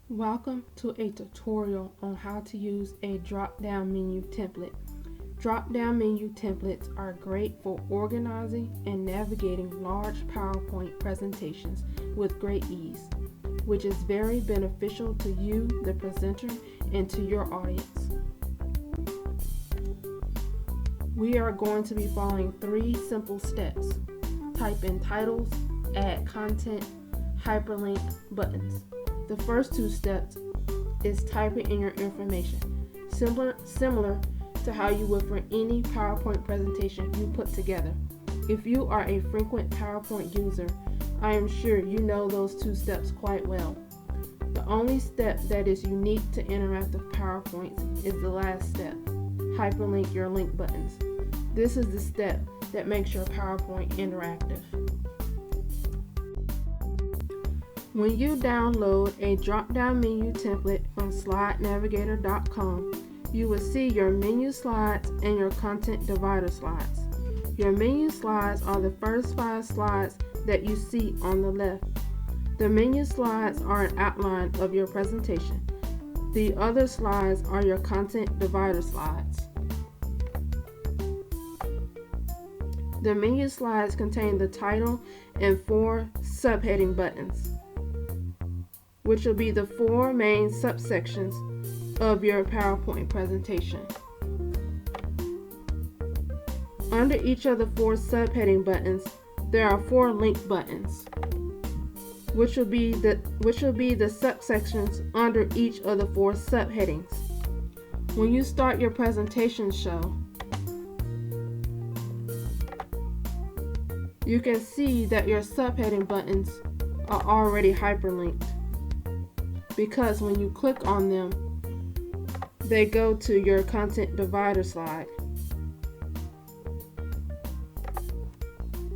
Welcome to a tutorial on how to use a drop-down menu template. Drop-down menu templates are great for organizing and navigating large PowerPoint presentations with great ease, which is very beneficial to you, the presenter, and to your audience. We are going to be following 3 simple steps. Type in titles, add content, hyperlink buttons. The first 2 steps is typing in your information, similar to how you would for any PowerPoint presentation you put together. If you are a frequent PowerPoint user, I am sure you know those 2 steps quite well. The only step that is unique to interactive PowerPoints is the last step, hyperlink your link buttons. This is the step that makes your PowerPoint interactive. When you download a drop-down menu template from slidenavigator.com, you will see your menu slides and your content divider slides. Your menu slides are the first 5 slides that you see on the left. The menu slides are an outline of your presentation. The other slides are your content divider slides. The menu slides contain the title and 4 subheading buttons, which will be the 4 main subsections of your PowerPoint presentation. Under each of the 4 subheading buttons, there are 4 link buttons, which will be the subsections under each of the 4 subheadings. When you start your presentation show, you can see that your subheading buttons are already hyperlinked, because when you click on them, they go to your content divider slide.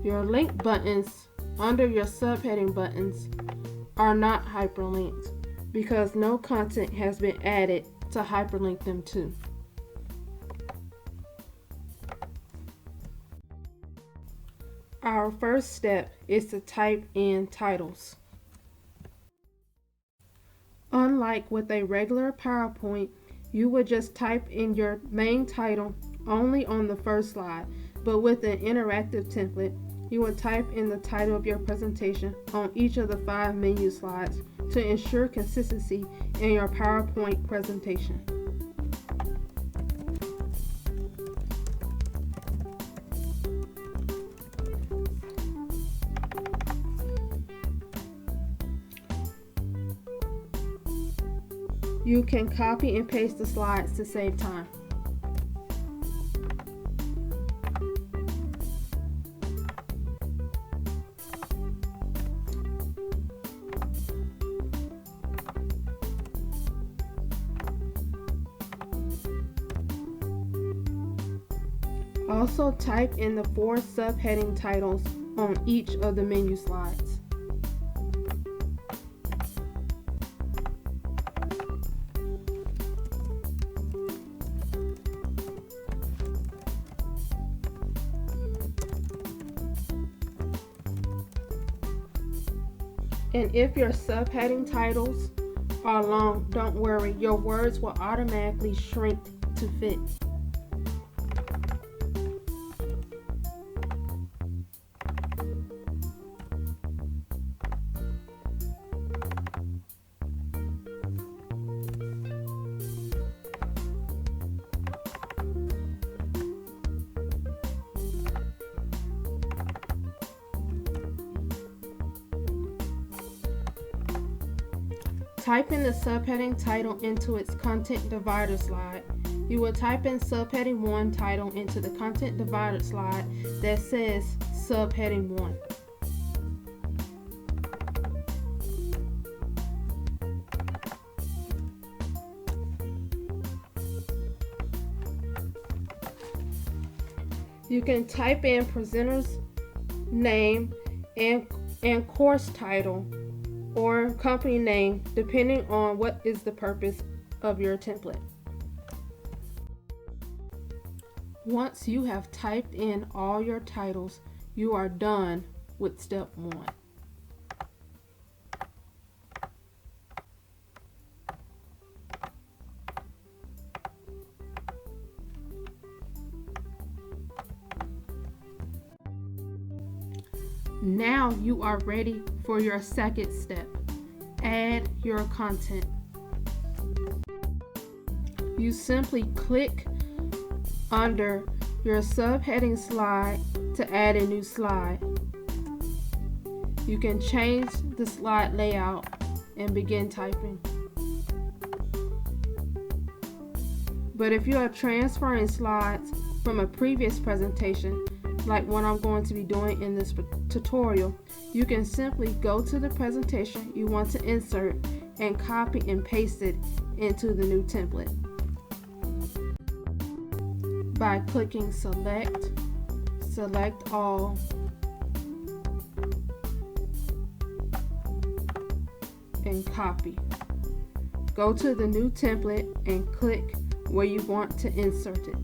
Your link buttons under your subheading buttons are not hyperlinked because no content has been added to hyperlink them to. Our first step is to type in titles. Unlike with a regular PowerPoint, you would just type in your main title only on the first slide, but with an interactive template, you would type in the title of your presentation on each of the 5 menu slides to ensure consistency in your PowerPoint presentation. You can copy and paste the slides to save time. Also type in the 4 subheading titles on each of the menu slides. And if your subheading titles are long, don't worry, your words will automatically shrink to fit. Type in the subheading title into its content divider slide. You will type in subheading 1 title into the content divider slide that says subheading 1. You can type in presenter's name and course title or company name, depending on what is the purpose of your template. Once you have typed in all your titles, you are done with step 1. Now you are ready for your second step. Add your content. You simply click under your subheading slide to add a new slide. You can change the slide layout and begin typing. But if you are transferring slides from a previous presentation, like what I'm going to be doing in this tutorial, you can simply go to the presentation you want to insert and copy and paste it into the new template. By clicking select all, and copy. Go to the new template and click where you want to insert it.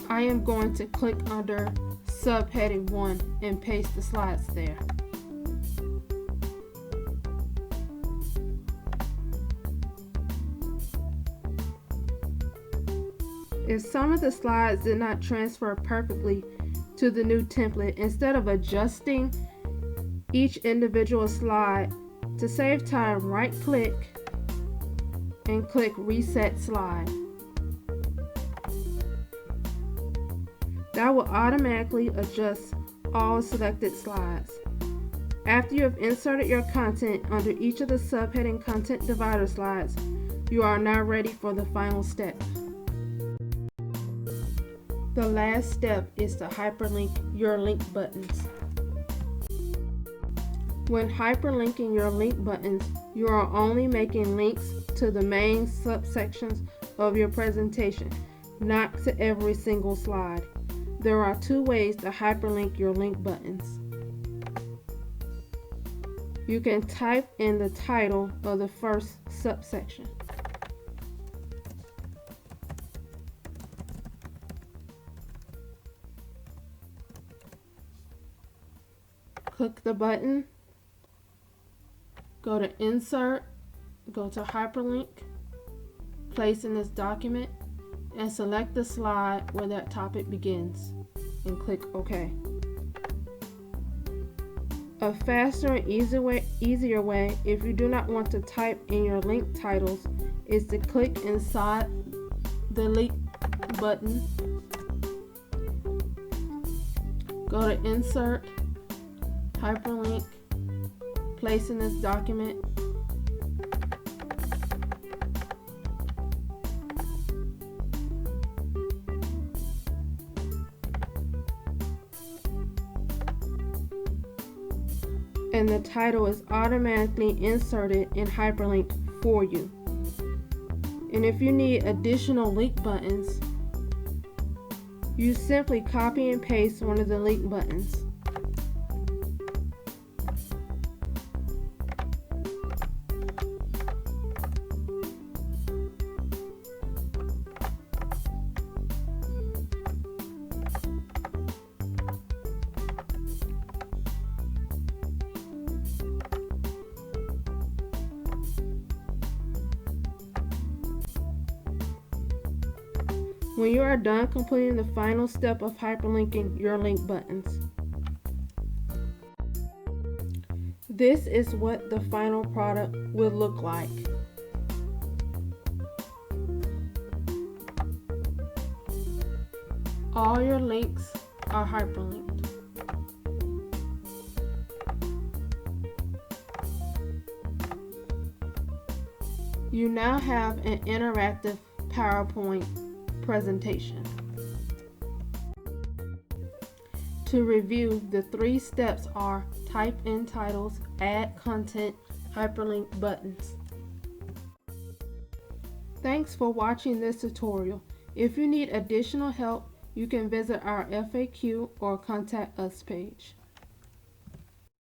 I am going to click under subheading 1 and paste the slides there. If some of the slides did not transfer perfectly to the new template, instead of adjusting each individual slide, to save time, right-click and click Reset Slide. That will automatically adjust all selected slides. After you have inserted your content under each of the subheading content divider slides, you are now ready for the final step. The last step is to hyperlink your link buttons. When hyperlinking your link buttons, you are only making links to the main subsections of your presentation, not to every single slide. There are two ways to hyperlink your link buttons. You can type in the title of the first subsection. Click the button, go to Insert, go to Hyperlink, place in this document, and select the slide where that topic begins, and click OK. A faster and easier way, if you do not want to type in your link titles, is to click inside the link button, go to Insert, Hyperlink, place in this document, and the title is automatically inserted in Hyperlink for you. And if you need additional link buttons, you simply copy and paste one of the link buttons. When you are done completing the final step of hyperlinking your link buttons, this is what the final product will look like. All your links are hyperlinked. You now have an interactive PowerPoint presentation. To review, the 3 steps are type in titles, add content, hyperlink buttons. Thanks for watching this tutorial. If you need additional help, you can visit our FAQ or Contact Us page.